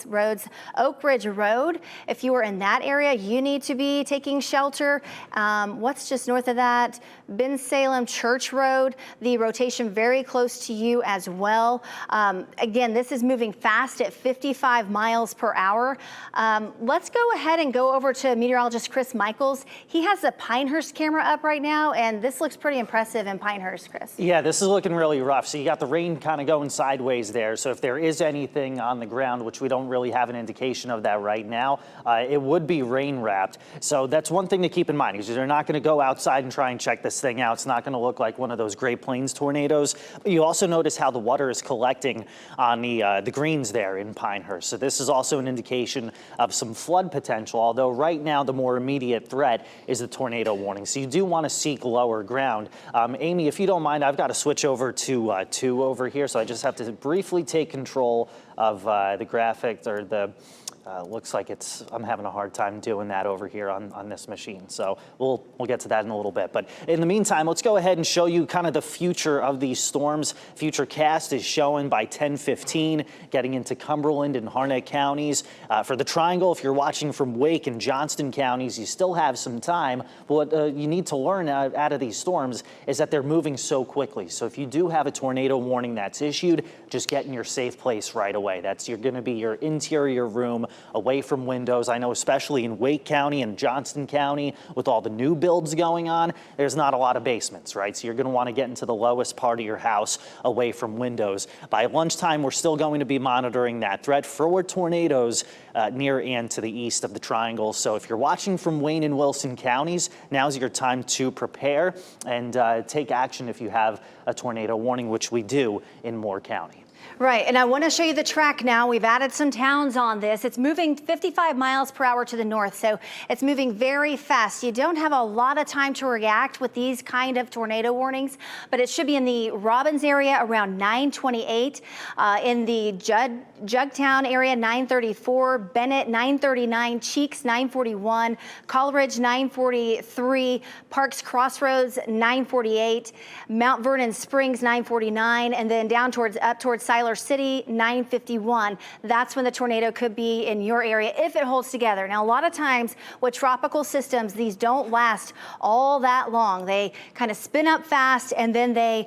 roads. Oak Ridge Road, if you are in that area, you need to be taking shelter. What's just north of that? Bensalem Church Road, the rotation very close to you as well. Again, this is moving fast at 55 miles per hour. Let's go ahead and go over to meteorologist Chris Michaels. He has the Pinehurst camera up right now, and this looks pretty impressive in Pinehurst, Chris. Yeah, this is looking really rough. So you got the rain kind of going sideways there. So if there is anything on the ground, which we don't really have an indication of that right now, it would be rain wrapped. So that's one thing to keep in mind, because you're not going to go outside and try and check this thing out. It's not going to look like one of those Great Plains tornadoes. But you also notice how the water is collecting on the greens there in Pinehurst. So this is also an indication of some flood potential, although right now the more immediate threat is the tornado warning. So you do want to seek lower ground. Amy, if you don't mind, I've got to switch over to 2 over here, so I just have to briefly take control of the graphic, or the looks like I'm having a hard time doing that over here on this machine. So we'll get to that in a little bit. But in the meantime, let's go ahead and show you kind of the future of these storms. Futurecast is showing by 10:15 getting into Cumberland and Harnett counties. For the Triangle, if you're watching from Wake and Johnston counties, you still have some time. But what you need to learn out of these storms is that they're moving so quickly. So if you do have a tornado warning that's issued, just get in your safe place right away. You're going to be your interior room, away from windows. I know especially in Wake County and Johnston County, with all the new builds going on, there's not a lot of basements, right? So you're going to want to get into the lowest part of your house, away from windows. By lunchtime, we're still going to be monitoring that threat for tornadoes near and to the east of the Triangle. So if you're watching from Wayne and Wilson counties, now's your time to prepare and take action if you have a tornado warning, which we do in Moore County. Right, and I want to show you the track now. We've added some towns on this. It's moving 55 miles per hour to the north, so it's moving very fast. You don't have a lot of time to react with these kind of tornado warnings, but it should be in the Robbins area around 9:28, in the Jugtown area 9:34, Bennett 9:39, Cheeks 9:41, Coleridge 9:43, Parks Crossroads 9:48, Mount Vernon Springs 9:49, and then up towards Siler City 9:51. That's when the tornado could be in your area if it holds together. Now, a lot of times with tropical systems, these don't last all that long. They kind of spin up fast and then they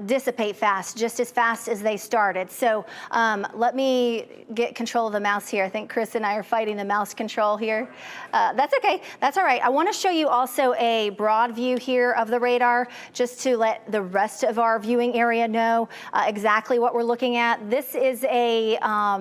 dissipate fast, just as fast as they started. So let me get control of the mouse here. I think Chris and I are fighting the mouse control here. That's okay. That's all right. I want to show you also a broad view here of the radar, just to let the rest of our viewing area know exactly what we're looking at. This is a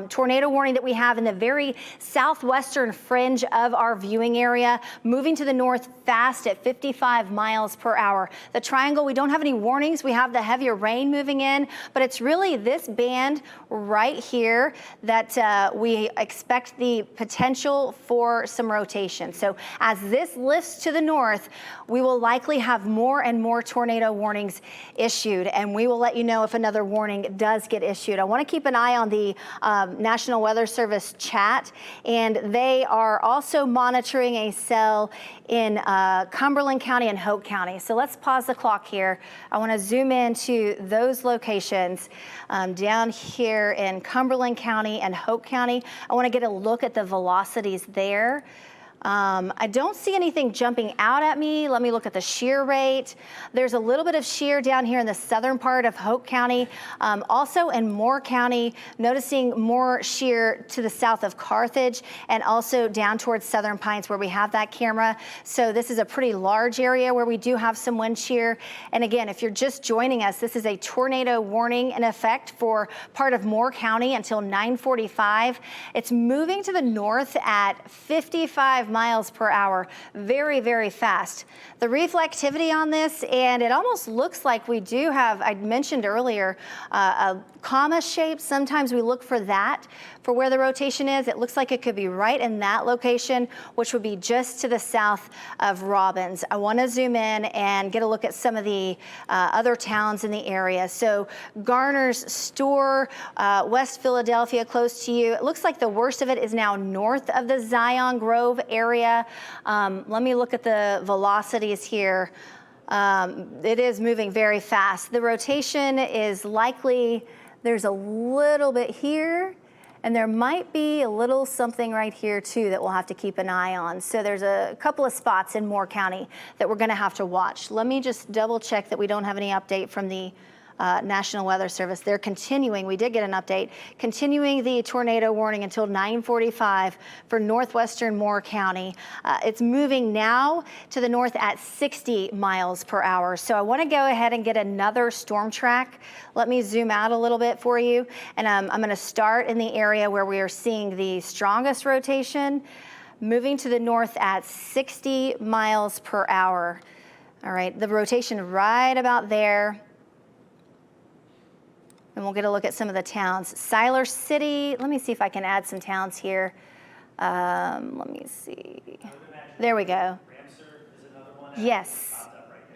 tornado warning that we have in the very southwestern fringe of our viewing area, moving to the north fast at 55 miles per hour. The Triangle, we don't have any warnings. We have the heavier rain moving in, but it's really this band right here that we expect the potential for some rotation. So as this lifts to the north, we will likely have more and more tornado warnings issued, and we will let you know if another warning does get issued. I want to keep an eye on the National Weather Service chat, and they are also monitoring a cell in Cumberland County and Hoke County. So let's pause the clock here. I want to zoom into those locations down here in Cumberland County and Hoke County. I want to get a look at the velocities there. I don't see anything jumping out at me. Let me look at the shear rate. There's a little bit of shear down here in the southern part of Hoke County. Also in Moore County, noticing more shear to the south of Carthage and also down towards Southern Pines where we have that camera. So this is a pretty large area where we do have some wind shear. And again, if you're just joining us, this is a tornado warning in effect for part of Moore County until 9:45. It's moving to the north at 55 miles per hour, very, very fast. The reflectivity on this, and it almost looks like we do have, I mentioned earlier, a comma shape. Sometimes we look for that for where the rotation is. It looks like it could be right in that location, which would be just to the south of Robbins. I want to zoom in and get a look at some of the other towns in the area. So Garner's Store, West Philadelphia, close to you. It looks like the worst of it is now north of the Zion Grove area. Let me look at the velocities here. It is moving very fast. The rotation is likely, there's a little bit here, And there might be a little something right here too that we'll have to keep an eye on. So there's a couple of spots in Moore County that we're gonna have to watch. Let me just double check that we don't have any update from the National Weather Service. They're continuing, we did get an update, continuing the tornado warning until 9:45 for northwestern Moore County. It's moving now to the north at 60 miles per hour. So I want to go ahead and get another storm track. Let me zoom out a little bit for you. And I'm going to start in the area where we are seeing the strongest rotation, moving to the north at 60 miles per hour. All right, the rotation right about there. And we'll get a look at some of the towns. Siler City, let me see if I can add some towns here. Let me see. There we go. Yes.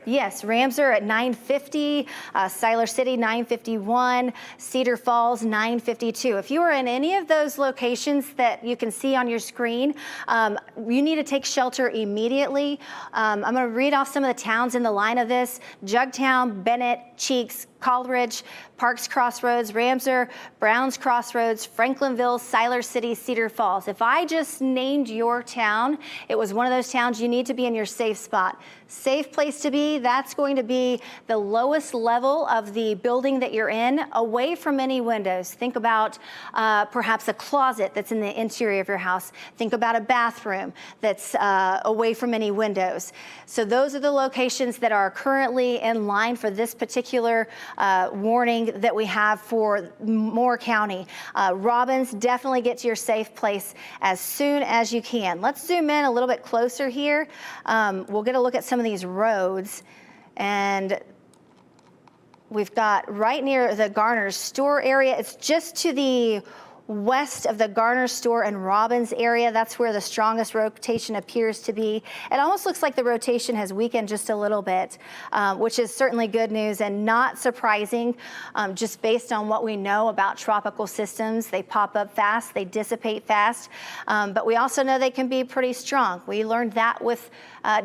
Yes, Ramsar at 950, Siler City 951, Cedar Falls 952. If you are in any of those locations that you can see on your screen, you need to take shelter immediately. I'm going to read off some of the towns in the line of this: Jugtown, Bennett, Cheeks, Coleridge, Parks Crossroads, Ramsar, Browns Crossroads, Franklinville, Siler City, Cedar Falls. If I just named your town, it was one of those towns, you need to be in your safe spot. Safe place to be, that's going to be the lowest level of the building that you're in, away from any windows. Think about perhaps a closet that's in the interior of your house. Think about a bathroom that's away from any windows. So those are the locations that are currently in line for this particular warning that we have for Moore County. Robbins, definitely get to your safe place as soon as you can. Let's zoom in a little bit closer here. We'll get a look at some of these roads, and we've got right near the Garner's store area. It's just to the west of the Garner store and Robbins area. That's where the strongest rotation appears to be. It almost looks like the rotation has weakened just a little bit, which is certainly good news and not surprising, just based on what we know about tropical systems. They pop up fast, they dissipate fast, but we also know they can be pretty strong. We learned that with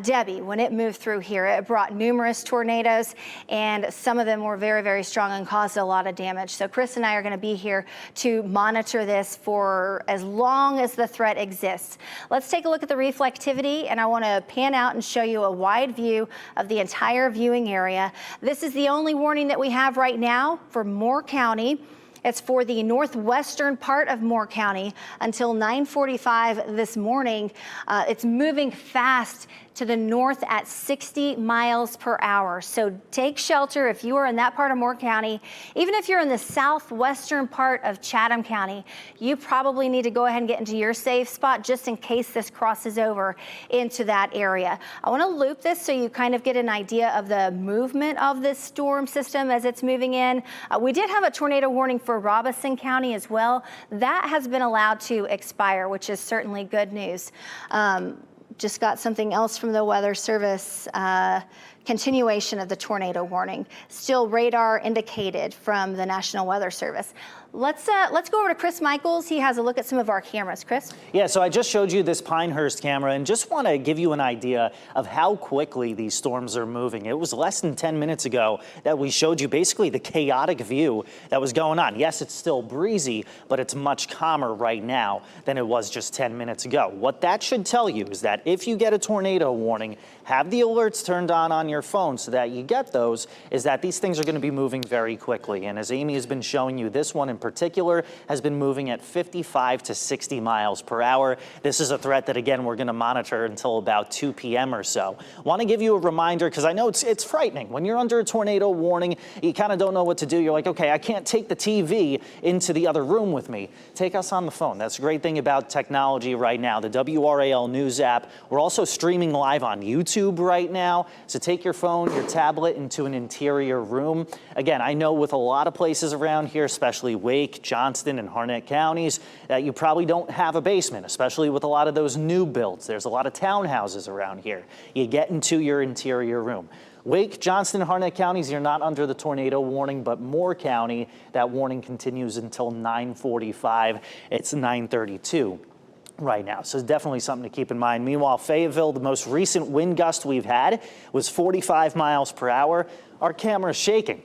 Debbie when it moved through here. It brought numerous tornadoes, and some of them were very, very strong and caused a lot of damage. So Chris and I are going to be here to monitor this for as long as the threat exists. Let's take a look at the reflectivity, and I want to pan out and show you a wide view of the entire viewing area. This is the only warning that we have right now for Moore County. It's for the northwestern part of Moore County until 9:45 this morning. It's moving fast to the north at 60 miles per hour. So take shelter if you are in that part of Moore County. Even if you're in the southwestern part of Chatham County, you probably need to go ahead and get into your safe spot just in case this crosses over into that area. I want to loop this so you kind of get an idea of the movement of this storm system as it's moving in. We did have a tornado warning for Robeson County as well. That has been allowed to expire, which is certainly good news. Just got something else from the Weather Service. Continuation of the tornado warning. Still radar indicated from the National Weather Service. Let's go over to Chris Michaels. He has a look at some of our cameras. Chris? Yeah, so I just showed you this Pinehurst camera and just want to give you an idea of how quickly these storms are moving. It was less than 10 minutes ago that we showed you basically the chaotic view that was going on. Yes, it's still breezy, but it's much calmer right now than it was just 10 minutes ago. What that should tell you is that if you get a tornado warning, have the alerts turned on your phone so that you get those, is that these things are going to be moving very quickly. And as Amy has been showing you, this one in particular has been moving at 55 to 60 miles per hour. This is a threat that, again, we're going to monitor until about 2 p.m. or so. Want to give you a reminder, because I know it's frightening. When you're under a tornado warning, you kind of don't know what to do. You're like, okay, I can't take the TV into the other room with me. Take us on the phone. That's a great thing about technology right now. The WRAL News app. We're also streaming live on YouTube right now. So take your phone, your tablet into an interior room. Again, I know with a lot of places around here, especially Wake, Johnston, and Harnett counties, that you probably don't have a basement, especially with a lot of those new builds. There's a lot of townhouses around here. You get into your interior room. Wake, Johnston, and Harnett counties, you're not under the tornado warning, but Moore County, that warning continues until 9:45. It's 9:32. Right now. So definitely something to keep in mind. Meanwhile, Fayetteville, the most recent wind gust we've had was 45 miles per hour. Our camera's shaking.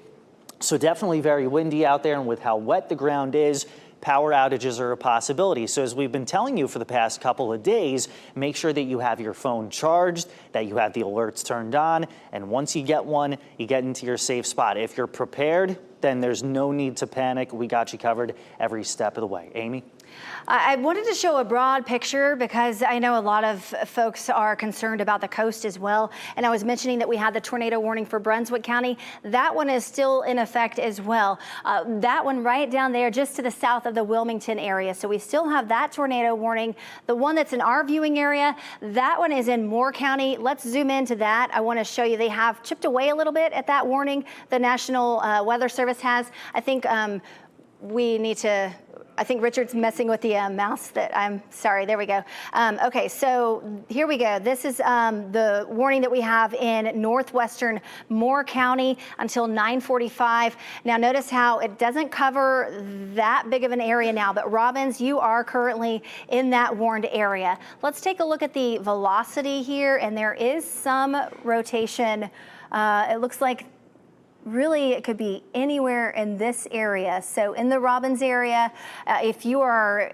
So definitely very windy out there, and with how wet the ground is, power outages are a possibility. So as we've been telling you for the past couple of days, make sure that you have your phone charged, that you have the alerts turned on, and once you get one, you get into your safe spot. If you're prepared, then there's no need to panic. We got you covered every step of the way. Amy? I wanted to show a broad picture because I know a lot of folks are concerned about the coast as well. And I was mentioning that we had the tornado warning for Brunswick County. That one is still in effect as well. That one right down there just to the south of the Wilmington area. So we still have that tornado warning. The one that's in our viewing area, that one is in Moore County. Let's zoom into that. I want to show you they have chipped away a little bit at that warning the National Weather Service has. I think we need to... I think Richard's messing with the mouse I'm sorry, there we go. Okay, so here we go. This is the warning that we have in northwestern Moore County until 9:45. Now notice how it doesn't cover that big of an area now, but Robbins, you are currently in that warned area. Let's take a look at the velocity here, and there is some rotation. It looks like really, it could be anywhere in this area. So in the Robbins area, if you are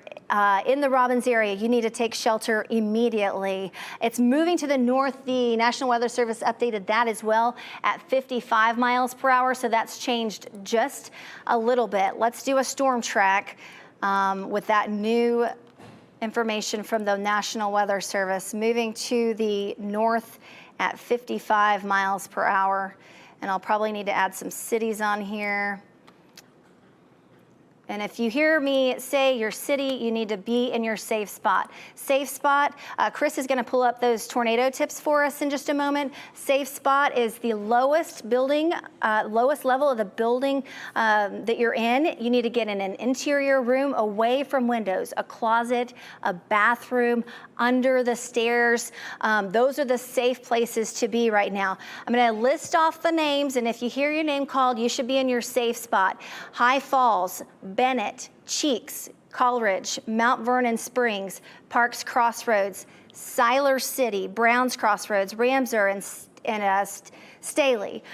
in the Robbins area, you need to take shelter immediately. It's moving to the north. The National Weather Service updated that as well at 55 miles per hour. So that's changed just a little bit. Let's do a storm track with that new information from the National Weather Service, moving to the north at 55 miles per hour. And I'll probably need to add some cities on here. And if you hear me say your city, you need to be in your safe spot. Safe spot, Chris is gonna pull up those tornado tips for us in just a moment. Safe spot is the lowest building, lowest level of the building that you're in. You need to get in an interior room away from windows, a closet, a bathroom, under the stairs. Those are the safe places to be right now. I'm gonna list off the names, and if you hear your name called, you should be in your safe spot. High Falls, Bennett, Cheeks, Coleridge, Mount Vernon Springs, Parks Crossroads, Siler City, Browns Crossroads, Ramseur, and Staley.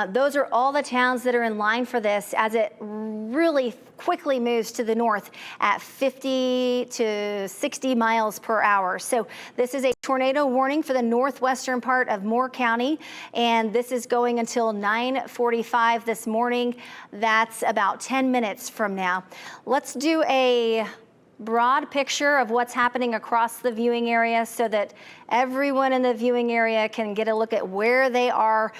Those are all the towns that are in line for this as it really quickly moves to the north at 50 to 60 miles per hour. So this is a tornado warning for the northwestern part of Moore County, and this is going until 9:45 this morning. That's about 10 minutes from now. Let's do a broad picture of what's happening across the viewing area so that everyone in the viewing area can get a look at where they are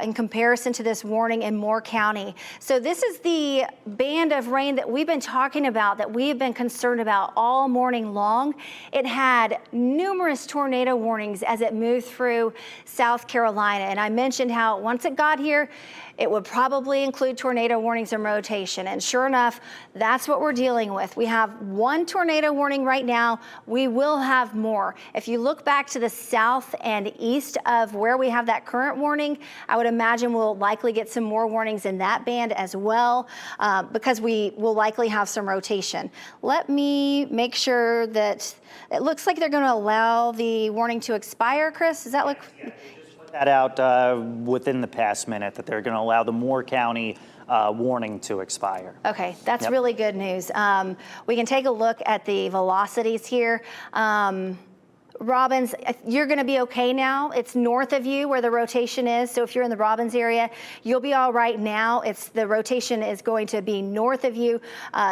in comparison to this warning in Moore County. So this is the band of rain that we've been talking about, that we've been concerned about all morning long. It had numerous tornado warnings as it moved through South Carolina. And I mentioned how once it got here, it would probably include tornado warnings and rotation. And sure enough, that's what we're dealing with. We have one tornado warning right now. We will have more. If you look back to the south and east of where we have that current warning, I would imagine we'll likely get some more warnings in that band as well, because we will likely have some rotation. Let me make sure that it looks like they're going to allow the warning to expire. Chris, does that look? That out within the past minute that they're going to allow the Moore County warning to expire. Okay, that's really good news. We can take a look at the velocities here. Robbins, you're going to be okay now. It's north of you where the rotation is. So if you're in the Robbins area, you'll be all right now. The rotation is going to be north of you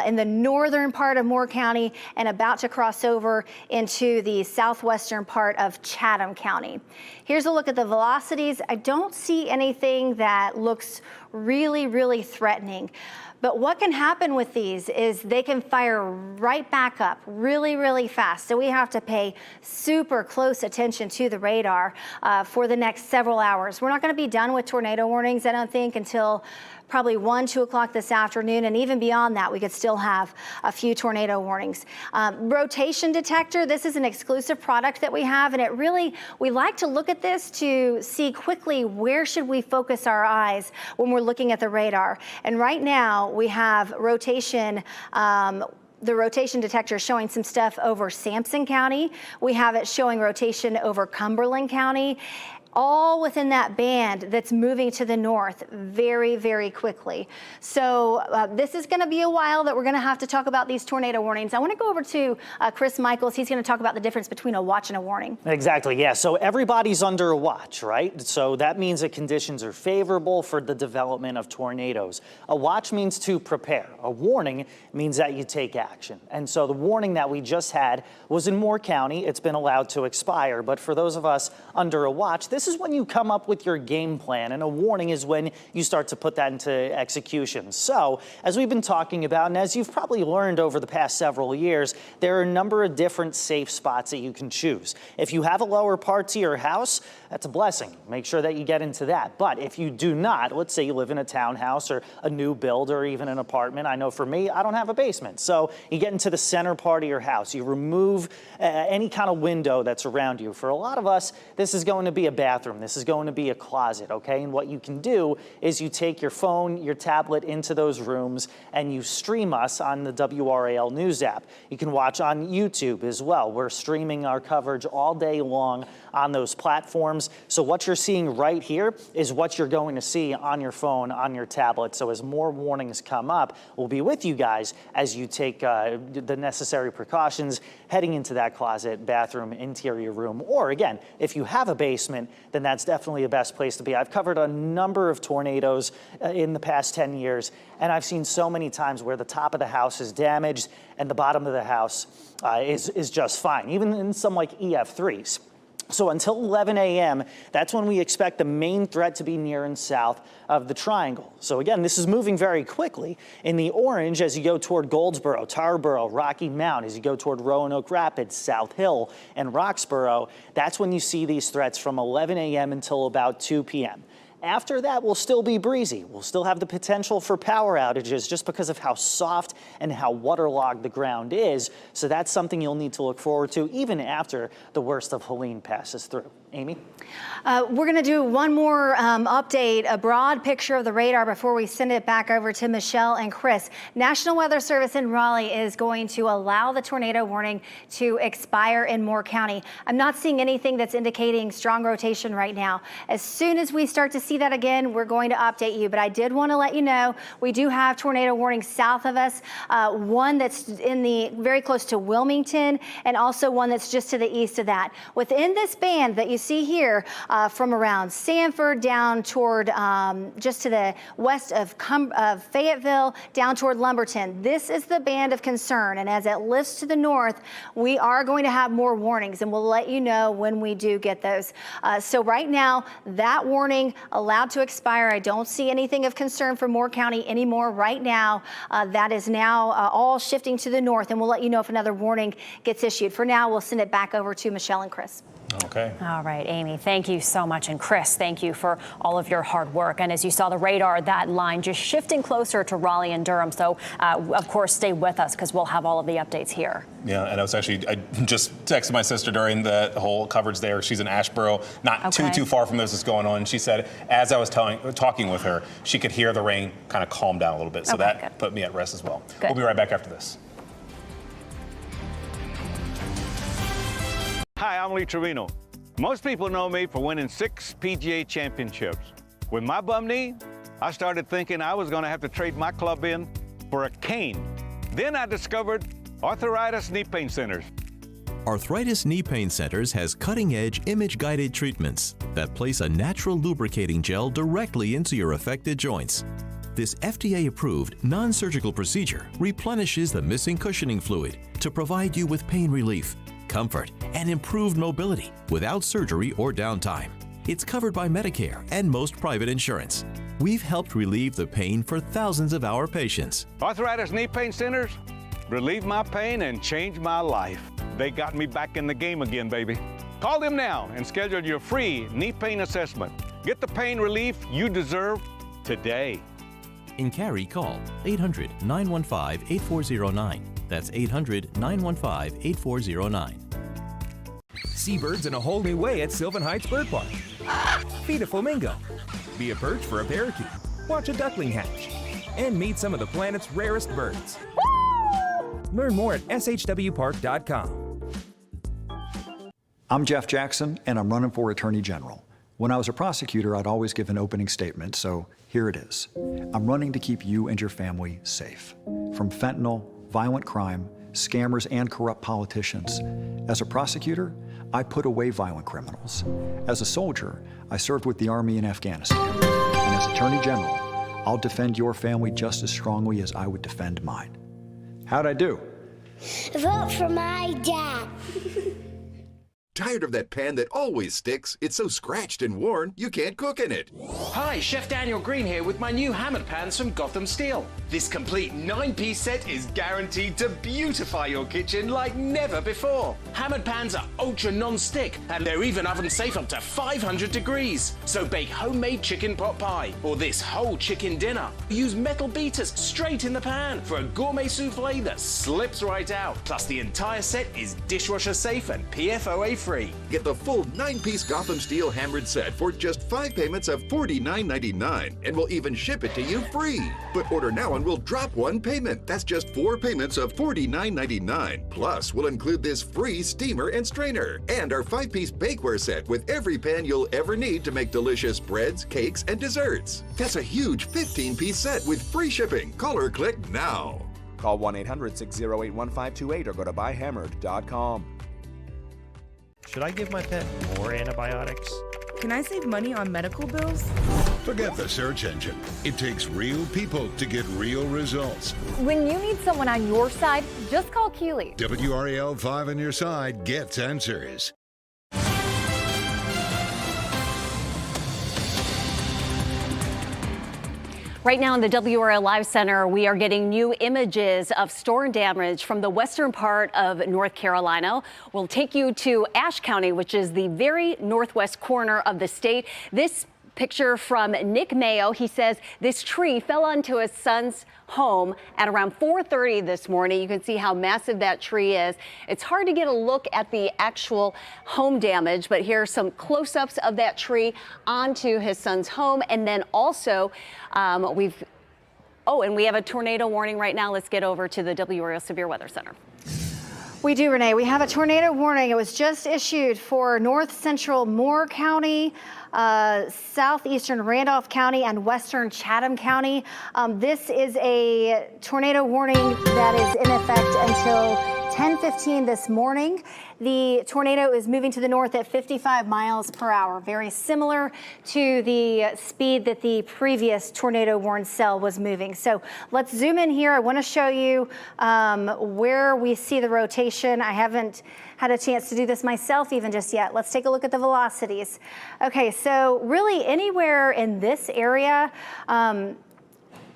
in the northern part of Moore County and about to cross over into the southwestern part of Chatham County. Here's a look at the velocities. I don't see anything that looks really, really threatening. But what can happen with these is they can fire right back up really, really fast. So we have to pay super close attention to the radar for the next several hours. We're not going to be done with tornado warnings, I don't think, until probably 1, 2 o'clock this afternoon. And even beyond that, we could still have a few tornado warnings. Rotation detector, this is an exclusive product that we have. And it really, we like to look at this to see quickly where should we focus our eyes when we're looking at the radar. And right now we have rotation, the rotation detector is showing some stuff over Sampson County. We have it showing rotation over Cumberland County. all within that band that's moving to the north very, very quickly. So this is going to be a while that we're going to have to talk about these tornado warnings. I want to go over to Chris Michaels. He's going to talk about the difference between a watch and a warning. Exactly, yeah. So everybody's under a watch, right? So that means that conditions are favorable for the development of tornadoes. A watch means to prepare. A warning means that you take action. And so the warning that we just had was in Moore County. It's been allowed to expire. But for those of us under a watch, this is when you come up with your game plan, and a warning is when you start to put that into execution. So, as we've been talking about, and as you've probably learned over the past several years, there are a number of different safe spots that you can choose. If you have a lower part to your house, that's a blessing. Make sure that you get into that. But if you do not, let's say you live in a townhouse or a new build or even an apartment. I know for me, I don't have a basement. So you get into the center part of your house. You remove any kind of window that's around you. For a lot of us, this is going to be a bathroom. This is going to be a closet, okay? And what you can do is you take your phone, your tablet into those rooms and you stream us on the WRAL News app. You can watch on YouTube as well. We're streaming our coverage all day long on those platforms. So what you're seeing right here is what you're going to see on your phone, on your tablet. So as more warnings come up, we'll be with you guys as you take the necessary precautions heading into that closet, bathroom, interior room, or again, if you have a basement, then that's definitely the best place to be. I've covered a number of tornadoes in the past 10 years, and I've seen so many times where the top of the house is damaged and the bottom of the house is just fine, even in some like EF3s. So until 11 a.m., that's when we expect the main threat to be near and south of the triangle. So again, this is moving very quickly. In the orange, as you go toward Goldsboro, Tarboro, Rocky Mount, as you go toward Roanoke Rapids, South Hill, and Roxboro, that's when you see these threats from 11 a.m. until about 2 p.m. After that, we'll still be breezy. We'll still have the potential for power outages just because of how soft and how waterlogged the ground is. So that's something you'll need to look forward to even after the worst of Helene passes through. Amy? We're going to do one more update, a broad picture of the radar before we send it back over to Michelle and Chris. National Weather Service in Raleigh is going to allow the tornado warning to expire in Moore County. I'm not seeing anything that's indicating strong rotation right now. As soon as we start to see that again, we're going to update you. But I did want to let you know we do have tornado warnings south of us, one that's in the very close to Wilmington, and also one that's just to the east of that. Within this band that you see here, from around Sanford down toward just to the west of Fayetteville down toward Lumberton. This is the band of concern, and as it lifts to the north, we are going to have more warnings, and we'll let you know when we do get those. So right now, that warning allowed to expire. I don't see anything of concern for Moore County anymore right now. That is now all shifting to the north, and we'll let you know if another warning gets issued. For now, we'll send it back over to Michelle and Chris. Okay. All right, Amy, thank you so much. And Chris, thank you for all of your hard work. And as you saw the radar, that line just shifting closer to Raleigh and Durham. So, of course, stay with us because we'll have all of the updates here. Yeah, and I just texted my sister during the whole coverage there. She's in Asheboro, not too far from this is going on. She said, as I was talking with her, she could hear the rain kind of calm down a little bit. So that put me at rest as well. Good. We'll be right back after this. Hi, I'm Lee Trevino. Most people know me for winning 6 PGA championships. With my bum knee, I started thinking I was going to have to trade my club in for a cane. Then I discovered Arthritis Knee Pain Centers. Arthritis Knee Pain Centers has cutting-edge image-guided treatments that place a natural lubricating gel directly into your affected joints. This FDA-approved, non-surgical procedure replenishes the missing cushioning fluid to provide you with pain relief, comfort, and improved mobility without surgery or downtime. It's covered by Medicare and most private insurance. We've helped relieve the pain for thousands of our patients. Arthritis Knee Pain Centers relieved my pain and changed my life. They got me back in the game again, baby. Call them now and schedule your free knee pain assessment. Get the pain relief you deserve today. In Cary, call 800-915-8409. That's 800-915-8409. Seabirds in a whole new way at Sylvan Heights Bird Park. Feed a flamingo. Be a perch for a parakeet. Watch a duckling hatch. And meet some of the planet's rarest birds. Learn more at shwpark.com. I'm Jeff Jackson, and I'm running for Attorney General. When I was a prosecutor, I'd always give an opening statement, so here it is. I'm running to keep you and your family safe from fentanyl, violent crime, scammers, and corrupt politicians. As a prosecutor, I put away violent criminals. As a soldier, I served with the Army in Afghanistan. And as Attorney General, I'll defend your family just as strongly as I would defend mine. How'd I do? Vote for my dad. Tired of that pan that always sticks? It's so scratched and worn, you can't cook in it. Hi, Chef Daniel Green here with my new hammered pans from Gotham Steel. This complete 9-piece set is guaranteed to beautify your kitchen like never before. Hammered pans are ultra non-stick and they're even oven safe up to 500 degrees. So bake homemade chicken pot pie or this whole chicken dinner. Use metal beaters straight in the pan for a gourmet souffle that slips right out. Plus the entire set is dishwasher safe and PFOA free. Get the full 9-piece Gotham Steel hammered set for just 5 payments of $49.99, and we'll even ship it to you free. But order now and we'll drop 1 payment. That's just 4 payments of $49.99. Plus, we'll include this free steamer and strainer, and our 5-piece bakeware set with every pan you'll ever need to make delicious breads, cakes, and desserts. That's a huge 15-piece set with free shipping. Call or click now. Call 1-800-608-1528 or go to buyhammered.com. Should I give my pet more antibiotics? Can I save money on medical bills? Forget the search engine. It takes real people to get real results. When you need someone on your side, just call Keeley. WRAL-5 on your side gets answers. Right now in the WRAL Live Center, we are getting new images of storm damage from the western part of North Carolina. We'll take you to Ashe County, which is the very northwest corner of the state. This picture from Nick Mayo. He says this tree fell onto his son's home at around 4:30 this morning. You can see how massive that tree is. It's hard to get a look at the actual home damage, but here are some close-ups of that tree onto his son's home. And then also and we have a tornado warning right now. Let's get over to the WRAL Severe Weather Center. We do, Renee. We have a tornado warning. It was just issued for north central Moore County, southeastern Randolph County, and western Chatham County. This is a tornado warning that is in effect until 10:15 this morning. The tornado is moving to the north at 55 miles per hour, very similar to the speed that the previous tornado warned cell was moving. So let's zoom in here. I want to show you where we see the rotation. I haven't had a chance to do this myself even just yet. Let's take a look at the velocities. Okay, so really anywhere in this area,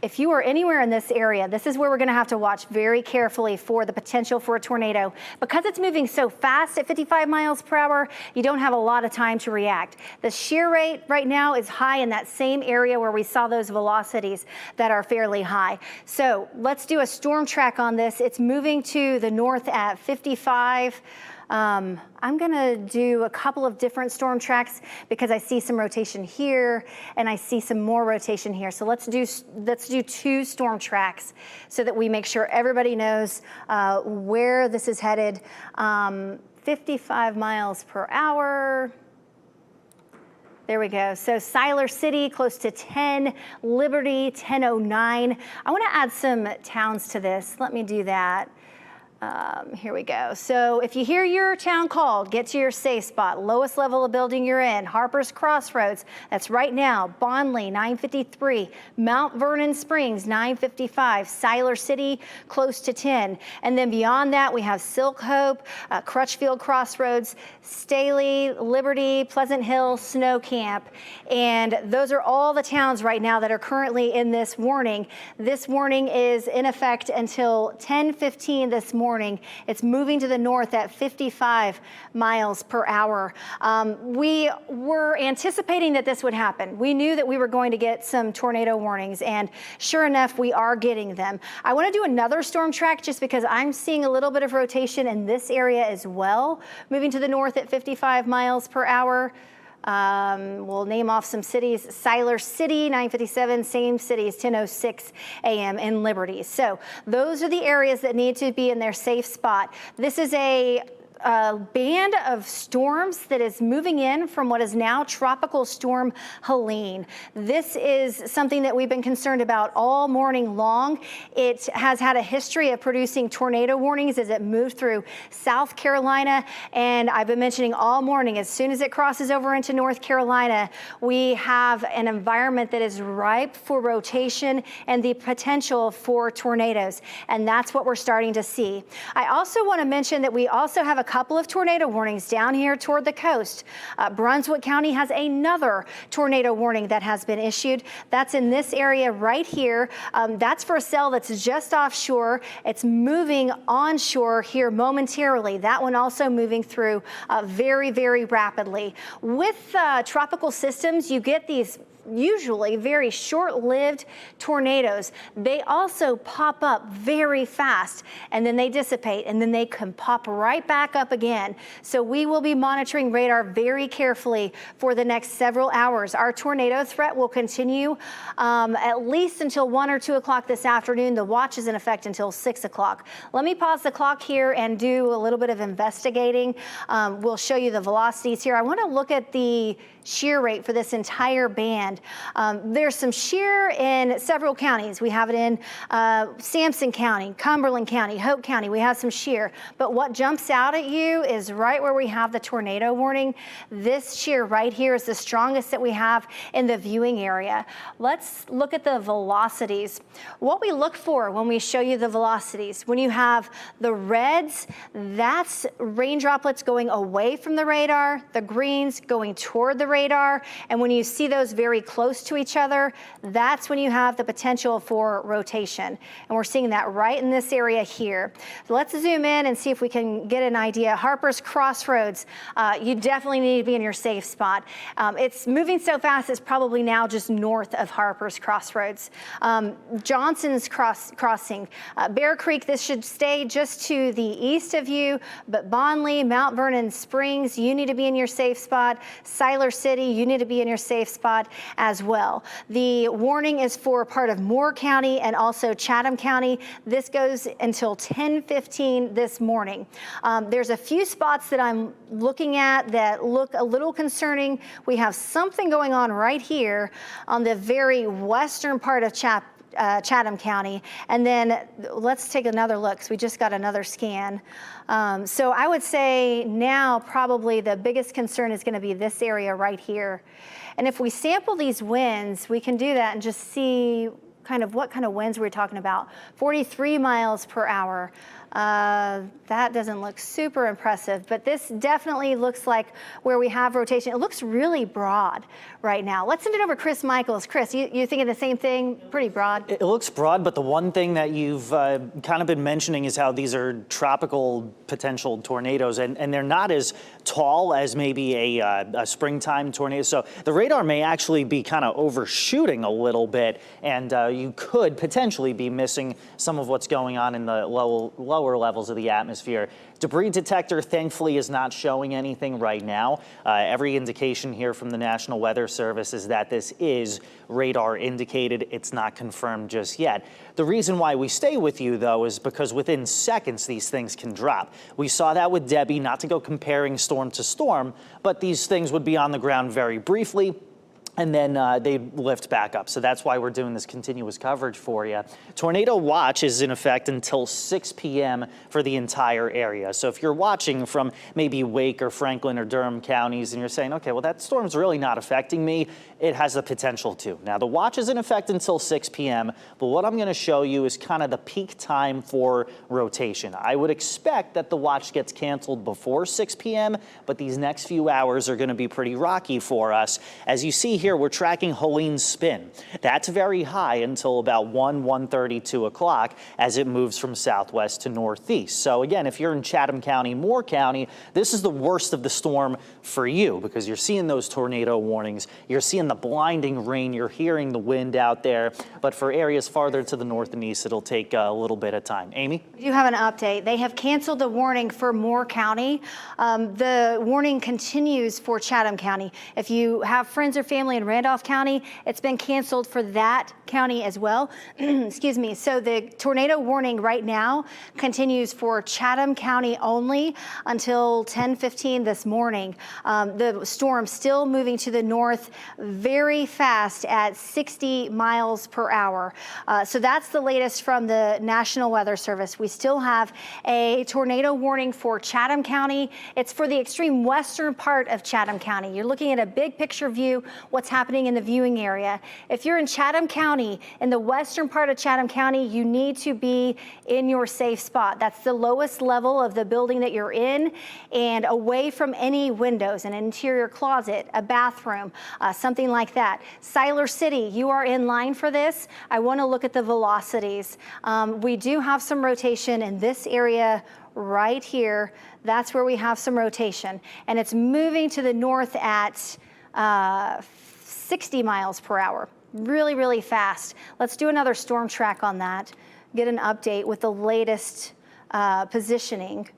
if you are anywhere in this area, this is where we're going to have to watch very carefully for the potential for a tornado. Because it's moving so fast at 55 miles per hour, you don't have a lot of time to react. The shear rate right now is high in that same area where we saw those velocities that are fairly high. So let's do a storm track on this. It's moving to the north at 55. I'm gonna do a couple of different storm tracks because I see some rotation here and I see some more rotation here. So let's do 2 storm tracks so that we make sure everybody knows where this is headed. 55 miles per hour. There we go. So Siler City close to 10, Liberty 10:09. I want to add some towns to this. Let me do that. Here we go. So if you hear your town called, get to your safe spot. Lowest level of building you're in. Harper's Crossroads, that's right now. Bondley, 9:53. Mount Vernon Springs, 9:55. Siler City, close to 10. And then beyond that, we have Silk Hope, Crutchfield Crossroads, Staley, Liberty, Pleasant Hill, Snow Camp. And those are all the towns right now that are currently in this warning. This warning is in effect until 10:15 this morning. It's moving to the north at 55 miles per hour. We were anticipating that this would happen. We knew that we were going to get some tornado warnings, and sure enough, we are getting them. I want to do another storm track just because I'm seeing a little bit of rotation in this area as well, moving to the north at 55 miles per hour. We'll name off some cities. Siler City, 9:57, same cities, 10:06 a.m. in Liberty. So those are the areas that need to be in their safe spot. This is a a band of storms that is moving in from what is now Tropical Storm Helene. This is something that we've been concerned about all morning long. It has had a history of producing tornado warnings as it moved through South Carolina, and I've been mentioning all morning, as soon as it crosses over into North Carolina, we have an environment that is ripe for rotation and the potential for tornadoes, and that's what we're starting to see. I also want to mention that we also have a couple of tornado warnings down here toward the coast. Brunswick County has another tornado warning that has been issued. That's in this area right here. That's for a cell that's just offshore. It's moving onshore here momentarily. That one also moving through very, very rapidly. With tropical systems, you get these usually very short-lived tornadoes. They also pop up very fast, and then they dissipate, and then they can pop right back up again. So we will be monitoring radar very carefully for the next several hours. Our tornado threat will continue at least until 1 or 2 o'clock this afternoon. The watch is in effect until 6 o'clock. Let me pause the clock here and do a little bit of investigating. We'll show you the velocities here. I want to look at the shear rate for this entire band. There's some shear in several counties. We have it in Sampson County, Cumberland County, Hope County. We have some shear. But what jumps out at you is right where we have the tornado warning. This shear right here is the strongest that we have in the viewing area. Let's look at the velocities. What we look for when we show you the velocities, when you have the reds, that's rain droplets going away from the radar, the greens going toward the radar, and when you see those very close to each other, that's when you have the potential for rotation. And we're seeing that right in this area here. So let's zoom in and see if we can get an idea. Harper's Crossroads, you definitely need to be in your safe spot. It's moving so fast, it's probably now just north of Harper's Crossroads. Johnson's Crossing, Bear Creek, this should stay just to the east of you, but Bonnley, Mount Vernon Springs, you need to be in your safe spot. Siler City, you need to be in your safe spot as well. The warning is for part of Moore County and also Chatham County. This goes until 10:15 this morning. There's a few spots that I'm looking at that look a little concerning. We have something going on right here on the very western part of Chatham County. And then let's take another look, because we just got another scan. So I would say now probably the biggest concern is going to be this area right here. And if we sample these winds, we can do that and just see kind of what kind of winds we're talking about. 43 miles per hour. That doesn't look super impressive, but this definitely looks like where we have rotation. It looks really broad right now. Let's send it over to Chris Michaels. Chris, you thinking the same thing? Pretty broad? It looks broad, but the one thing that you've kind of been mentioning is how these are tropical potential tornadoes, and they're not as tall as maybe a springtime tornado. So the radar may actually be kind of overshooting a little bit, and you could potentially be missing some of what's going on in the lower levels of the atmosphere. Debris detector, thankfully, is not showing anything right now. Every indication here from the National Weather Service is that this is radar indicated. It's not confirmed just yet. The reason why we stay with you, though, is because within seconds, these things can drop. We saw that with Debbie, not to go comparing storm to storm, but these things would be on the ground very briefly, and then they lift back up. So that's why we're doing this continuous coverage for you. Tornado watch is in effect until 6 p.m. for the entire area. So if you're watching from maybe Wake or Franklin or Durham counties and you're saying, okay, well, that storm's really not affecting me, it has the potential to. Now, the watch is in effect until 6 p.m., but what I'm going to show you is kind of the peak time for rotation. I would expect that the watch gets canceled before 6 p.m., but these next few hours are going to be pretty rocky for us. As you see here, we're tracking Helene's spin. That's very high until about 1:30, 2 o'clock as it moves from southwest to northeast. So again, if you're in Chatham County, Moore County, this is the worst of the storm for you because you're seeing those tornado warnings. You're seeing the blinding rain. You're hearing the wind out there. But for areas farther to the north and east, it'll take a little bit of time. Amy? We do have an update. They have canceled the warning for Moore County. The warning continues for Chatham County. If you have friends or family primarily in Randolph County. It's been canceled for that county as well. Excuse me. So the tornado warning right now continues for Chatham County only until 10:15 this morning. The storm still moving to the north very fast at 60 miles per hour. So that's the latest from the National Weather Service. We still have a tornado warning for Chatham County. It's for the extreme western part of Chatham County. You're looking at a big picture view, what's happening in the viewing area. If you're in Chatham County, in the western part of Chatham County, you need to be in your safe spot. That's the lowest level of the building that you're in and away from any windows, an interior closet, a bathroom, something like that. Siler City, you are in line for this. I want to look at the velocities. We do have some rotation in this area right here. That's where we have some rotation, and it's moving to the north at 60 miles per hour. Really, really fast. Let's do another storm track on that. Get an update with the latest positioning.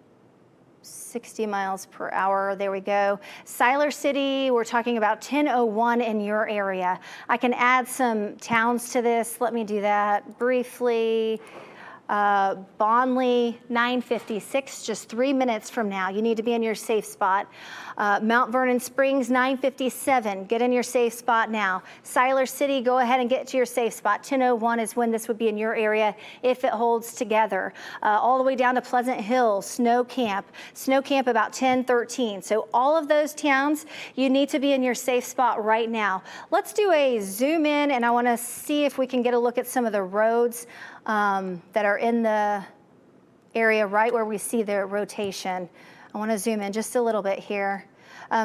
60 miles per hour, there we go. Siler City, we're talking about 10:01 in your area. I can add some towns to this. Let me do that briefly. Bonnley, 9:56, just 3 minutes from now. You need to be in your safe spot. Mount Vernon Springs, 9:57. Get in your safe spot now. Siler City, go ahead and get to your safe spot. 10:01 is when this would be in your area if it holds together. All the way down to Pleasant Hill, Snow Camp about 10:13. So all of those towns, you need to be in your safe spot right now. Let's do a zoom in, and I want to see if we can get a look at some of the roads that are in the area right where we see the rotation. I want to zoom in just a little bit here.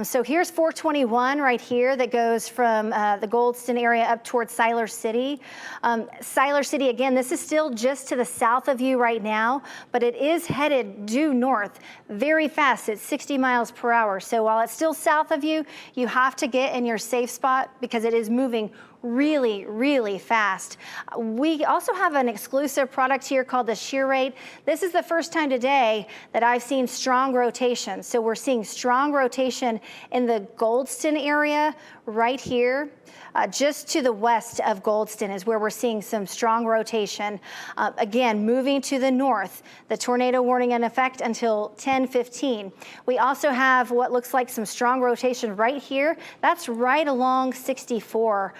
So here's 421 right here that goes from the Goldston area up towards Siler City. Siler City, again, this is still just to the south of you right now, but it is headed due north very fast. It's 60 miles per hour. So while it's still south of you, you have to get in your safe spot because it is moving really, really fast. We also have an exclusive product here called the shear rate. This is the first time today that I've seen strong rotation. So we're seeing strong rotation in the Goldston area right here. Just to the west of Goldston is where we're seeing some strong rotation. Again, moving to the north, the tornado warning in effect until 10:15. We also have what looks like some strong rotation right here. That's right along 64.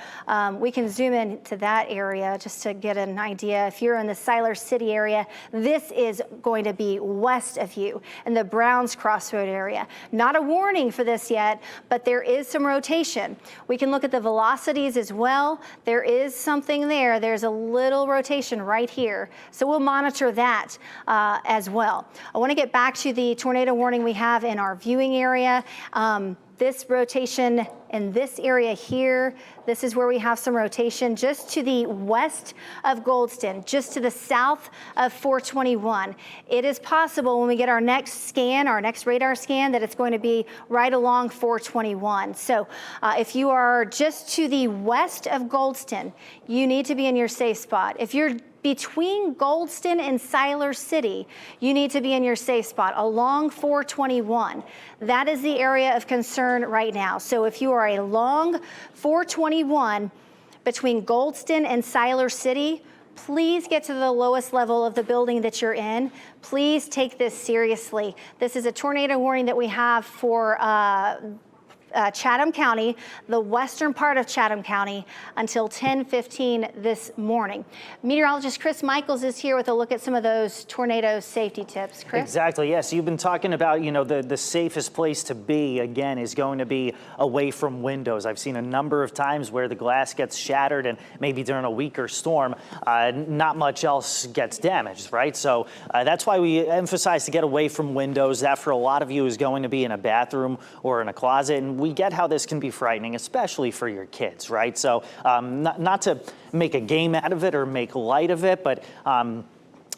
We can zoom in to that area just to get an idea. If you're in the Siler City area, this is going to be west of you in the Browns Crossroad area. Not a warning for this yet, but there is some rotation. We can look at the velocities as well. There is something there. There's a little rotation right here. So we'll monitor that as well. I want to get back to the tornado warning we have in our viewing area. This rotation in this area here, this is where we have some rotation just to the west of Goldston, just to the south of 421. It is possible when we get our next scan, our next radar scan, that it's going to be right along 421. So if you are just to the west of Goldston, you need to be in your safe spot. If you're between Goldston and Siler City, you need to be in your safe spot along 421. That is the area of concern right now. So if you are along 421 between Goldston and Siler City, please get to the lowest level of the building that you're in. Please take this seriously. This is a tornado warning that we have for Chatham County, the western part of Chatham County, until 10:15 this morning. Meteorologist Chris Michaels is here with a look at some of those tornado safety tips. Chris? Exactly, yes. You've been talking about, the safest place to be, again, is going to be away from windows. I've seen a number of times where the glass gets shattered and maybe during a weaker storm, not much else gets damaged, right? So that's why we emphasize to get away from windows. That for a lot of you is going to be in a bathroom or in a closet. And we get how this can be frightening, especially for your kids, right? So not to make a game out of it or make light of it, but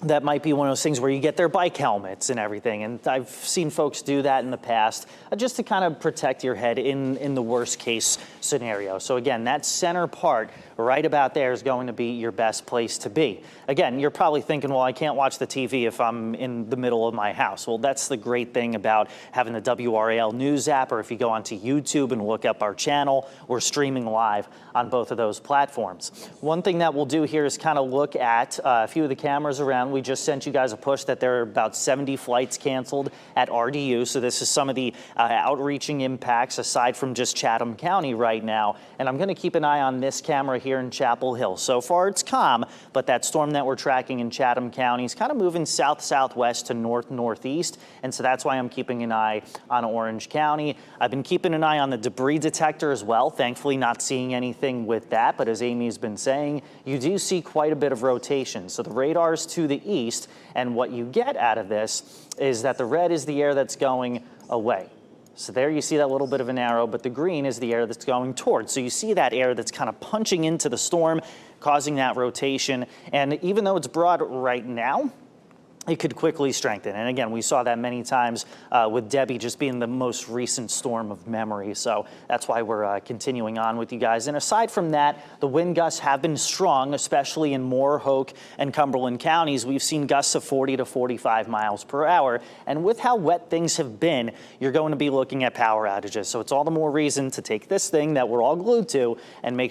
that might be one of those things where you get their bike helmets and everything. And I've seen folks do that in the past just to kind of protect your head in the worst case scenario. So again, that center part right about there is going to be your best place to be. Again, you're probably thinking, well, I can't watch the TV if I'm in the middle of my house. Well, that's the great thing about having the WRAL News app, or if you go onto YouTube and look up our channel, we're streaming live on both of those platforms. One thing that we'll do here is kind of look at a few of the cameras around. We just sent you guys a push that there are about 70 flights canceled at RDU. So this is some of the outreaching impacts aside from just Chatham County right now. And I'm going to keep an eye on this camera here in Chapel Hill. So far it's calm, but that storm that we're tracking in Chatham County is kind of moving south-southwest to north-northeast. And so that's why I'm keeping an eye on Orange County. I've been keeping an eye on the debris detector as well. Thankfully not seeing anything with that, but as Amy's been saying, you do see quite a bit of rotation. So the radar's to the east, and what you get out of this is that the red is the air that's going away. So there you see that little bit of an arrow, but the green is the air that's going towards. So you see that air that's kind of punching into the storm, causing that rotation. And even though it's broad right now, it could quickly strengthen. And again, we saw that many times with Debbie just being the most recent storm of memory. So that's why we're continuing on with you guys. And aside from that, the wind gusts have been strong, especially in Moore, Hoke, and Cumberland counties. We've seen gusts of 40 to 45 miles per hour. And with how wet things have been, you're going to be looking at power outages. So it's all the more reason to take this thing that we're all glued to and make sure